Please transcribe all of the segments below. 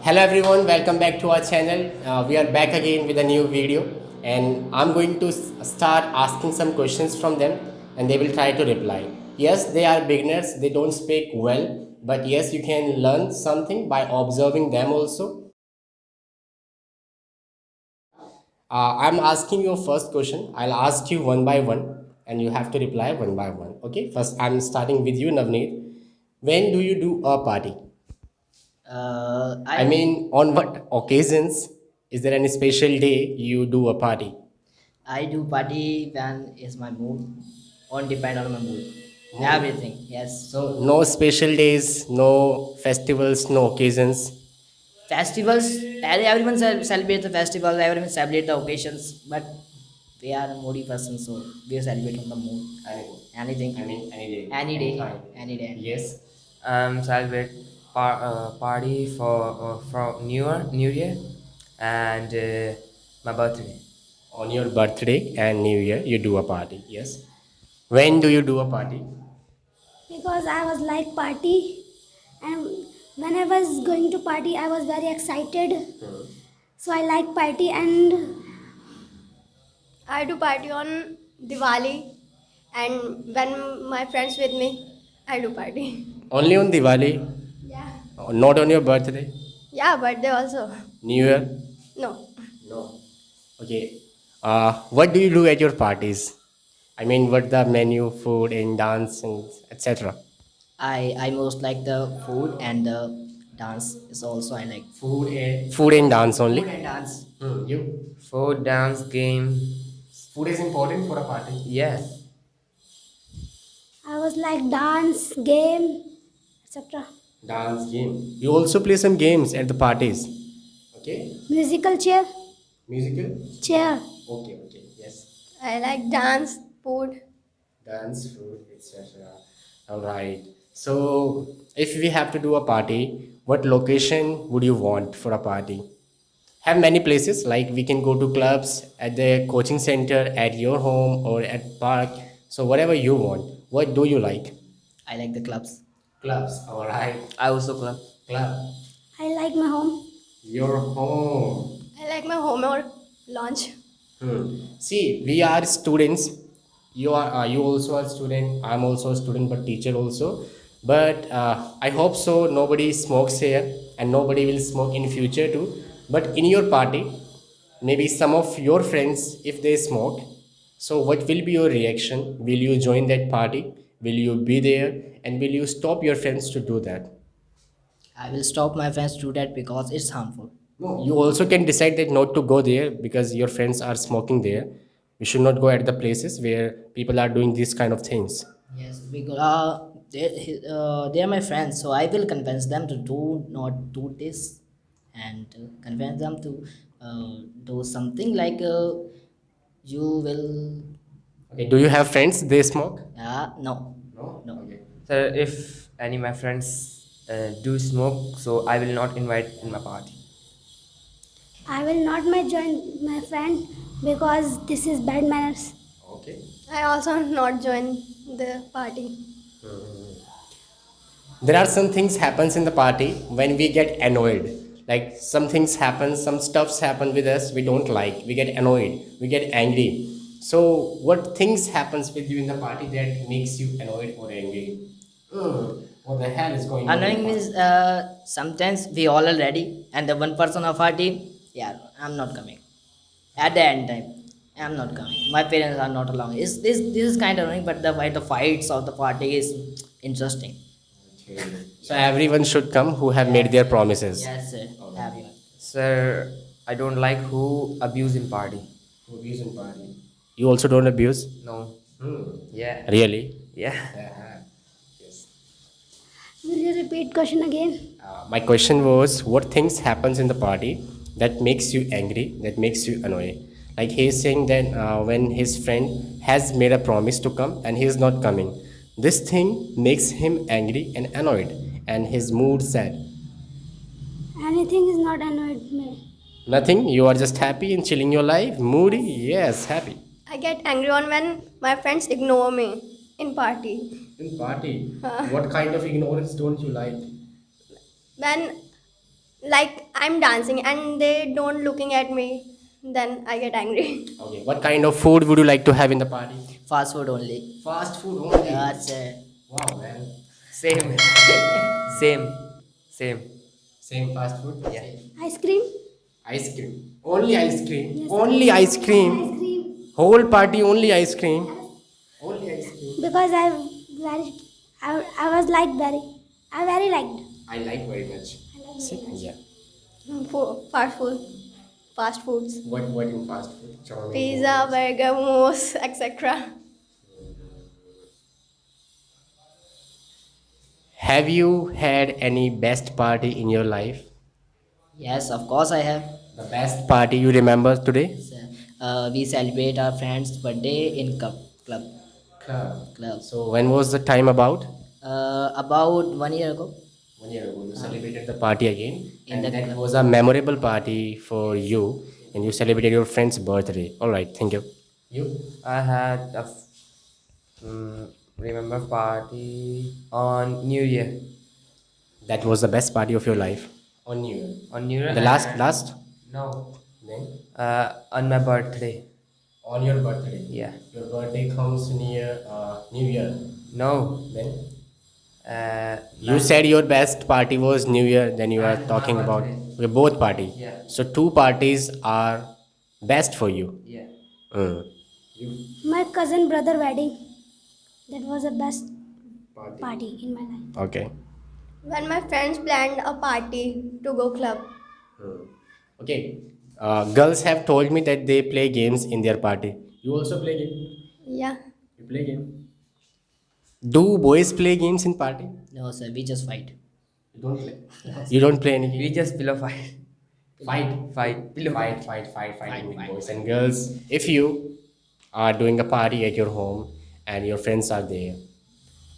Hello everyone, welcome back to our channel. We are back again with a new video, and I'm going to start asking some questions from them and they will try to reply. Yes, they are beginners, they don't speak well, but yes, you can learn something by observing them also. I'm asking you first question. I'll ask you one by one and you have to reply one by one. Okay, first I'm starting with you, Navneet. When do you do a party? I mean, on what occasions? Is there any special day you do a party? I do party when is my mood. On depend on my mood. Mood. Everything. Yes. So, no special days, no festivals, no occasions. Festivals. Everyone celebrate the festival. Everyone celebrate the occasions. But we are a moody person, so we celebrate on the mood. Anything. I mean, any day. Any day. Anytime. Any day. Yes. Celebrate party for New Year, and my birthday. On your birthday and New Year, you do a party. Yes. When do you do a party? Because I was like party, and when I was going to party I was very excited, so I like party. And I do party on Diwali, and when my friends with me, I do party. Only on Diwali, Yeah. not on your birthday, Yeah, birthday also. New Year. No. No. Okay. What do you do at your parties? I mean, what the menu, food, and dance, and etc. I most like the food and the dance is also I like. Food and dance only. Food and dance. You. Food, dance, game. Food is important for a party. Yes. I was like dance, game, etc. Dance game. You also play some games at the parties. Okay. Musical chair, Musical. chair. Okay. Okay. Yes. I like dance, food. Dance, food, etc. All right. So, if we have to do a party, what location would you want for a party? Have many places, like we can go to clubs, at the coaching center, at your home, or at park. So whatever you want. What do you like? I like the clubs. Clubs. All right. I also club. Club. I like my home. Your home. I like my home or launch. See, we are students. You also are student. I'm also a student, but teacher also. But I hope so. Nobody smokes here, and nobody will smoke in future too. But in your party, maybe some of your friends, if they smoke, so what will be your reaction? Will you join that party? Will you be there, and will you stop your friends to do that? I will stop my friends to do that because it's harmful. No, you also can decide that not to go there because your friends are smoking there. We should not go at the places where people are doing these kind of things. Yes, because they are my friends, so I will convince them to do not do this, and convince them to do something like you will. Okay, do you have friends they smoke? No, No. no. Okay. So if any of my friends do smoke, so I will not invite in my party. I will not my join my friend because this is bad manners. Okay. I also not join the party. There are some things happens in the party when we get annoyed. Like some things happen, some stuffs happen with us we don't like. We get annoyed, we get angry. So what things happens with you in the party that makes you annoyed or angry? What the hell is going on? Annoying means sometimes we all are ready, and the one person of our team, yeah, I'm not coming. At the end time, I'm not coming. My parents are not allowing. This is kind of annoying, but the fights of the party is interesting. So everyone should come who have made their promises. Yes, sir. Everyone. Sir, I don't like who abuse in party. Abuse in party. You also don't abuse? No. Yeah. Really? Yeah. Yes. Will you repeat question again? My question was, what things happens in the party that makes you angry, that makes you annoyed? Like he is saying that when his friend has made a promise to come and he is not coming, this thing makes him angry and annoyed, and his mood sad. Anything is not annoyed me. Nothing. You are just happy and chilling your life. Moody. Yes, happy. I get angry on when my friends ignore me in party. In party, what kind of ignorance don't you like? When like I'm dancing and they don't looking at me, then I get angry. Okay. What kind of food would you like to have in the party? Fast food only. Fast food only. That's it. Wow, man. Same. Same. Same. Same fast food? Yeah. Ice cream. Ice cream. Only ice cream. Yes. Only ice cream. Ice cream. Whole party only ice cream. Only ice cream. Because I was like I very liked. I like very much. Yeah. Fast food, fast foods, What in fast food? Chow mein, pizza, burger, momos, etc. Have you had any best party in your life? Yes, of course I have. The best party you remember today? We celebrate our friend's birthday in club. Club. So when was the time about? About 1 year ago. 1 year ago. You celebrated the party again, In and the that club. was a memorable party for you, and you celebrated your friend's birthday. All right, thank you. You? I had a remember party on New Year. That was the best party of your life on New Year. On New Year. The last. No. Then On my birthday. on your birthday. Yeah. Your birthday comes near New Year. No. Then Uh, you said your best party was New Year. Then you are And my talking about birthday. both party. Yeah. So two parties are best for you. Yeah. Mm. My cousin brother wedding. That was the best party in my life. Okay. When my friends planned a party to go club, Okay. Girls have told me that they play games in their party. You also play game? yeah, You play game? Do boys play games in party? No, sir, we just fight. You don't play. You don't play any game. We just pillow fight. Fight. Pillow Fighting with boys and girls. If you are doing a party at your home and your friends are there,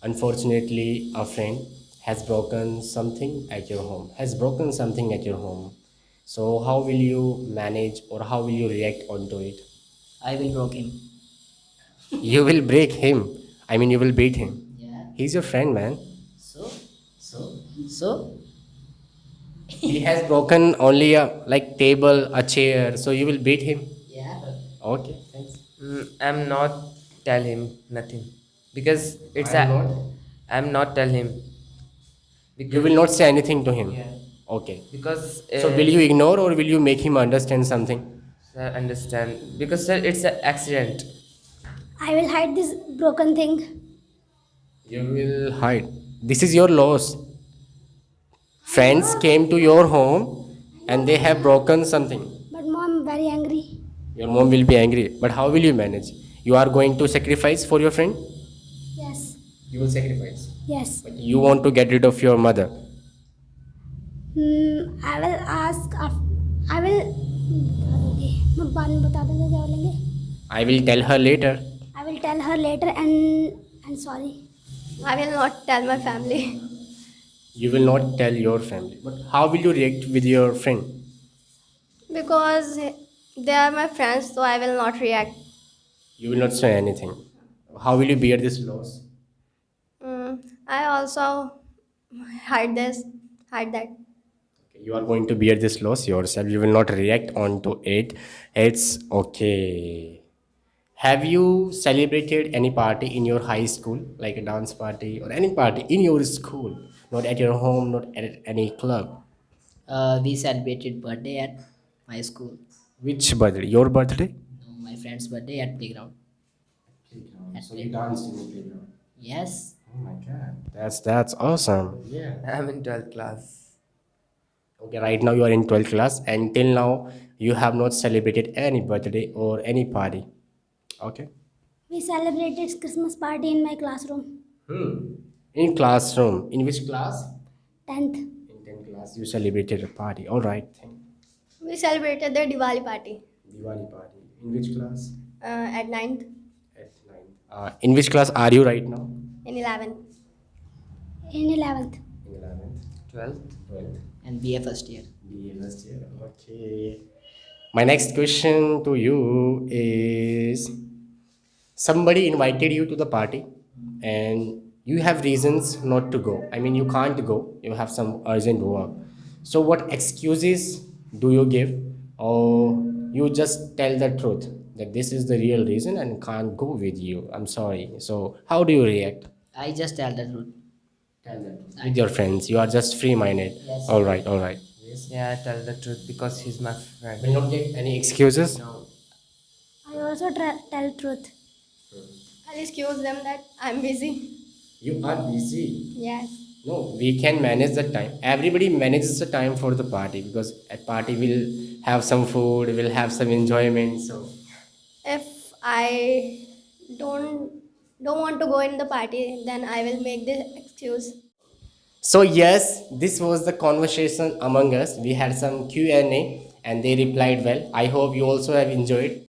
unfortunately, a friend has broken something at your home. So how will you manage or how will you react onto it? I will broke him. You will break him. I mean, you will beat him. Yeah. He's your friend, man. So He has broken only a table, a chair. So you will beat him. yeah. Okay, thanks. I'm not tell him nothing because it's I'm a. not? I'm not tell him. Because, You will not say anything to him. Yeah. Okay. Because. So will you ignore or will you make him understand something? Sir, understand because sir, it's an accident. I will hide this broken thing. You will hide. This is your loss. Friends came to your home and they have broken something. But mom very angry. Your mom will be angry. But how will you manage? You are going to sacrifice for your friend? Yes. You will sacrifice. Yes. But you want to get rid of your mother. I will ask. I will. मैं बाद में बता दूंगा क्या बोलेंगे. I will tell her later. I will tell her later and sorry. I will not tell my family. You will not tell your family. But how will you react with your friend? Because they are my friends, so I will not react. You will not say anything. How will you bear this loss? I also hide that. You are going to bear this loss yourself. You will not react onto it. It's okay. Have you celebrated any party in your high school, like a dance party or any party in your school? Not at your home, not at any club. We celebrated birthday at my school. Which birthday? Your birthday? No, my friend's birthday at playground. So you danced in the playground. Yes. Oh my god. That's awesome. Yeah. I'm in 12th class. Okay, right now you are in 12th class and till now you have not celebrated any birthday or any party. Okay. We celebrated Christmas party in my classroom. In classroom. In which class? 10th. In 10th class you celebrated a party. All right. Thank you. We celebrated the Diwali party Diwali party. In which class? at 9th, At 9th. In which class are you right now? in 11th. In 11th. In 11th. 12th. 12th. And BA first year. BA last year. Okay. My next question to you is somebody invited you to the party and you have reasons not to go. I mean, you can't go. You have some urgent work. So what excuses do you give, or you just tell the truth that this is the real reason and can't go with you? I'm sorry. So how do you react? I just tell the truth. With your friends, you are just free-minded. Yes. All right, all right. Yeah, I tell the truth because he's my friend. Will not get any excuses. No. I also tell truth. I'll excuse them that I'm busy. You are busy. Yes. No, we can manage the time. Everybody manages the time for the party because at party we'll have some food, we'll have some enjoyment. So If I don't want to go in the party, then I will make the excuse. So yes, this was the conversation among us. We had some Q&A and they replied well. I hope you also have enjoyed.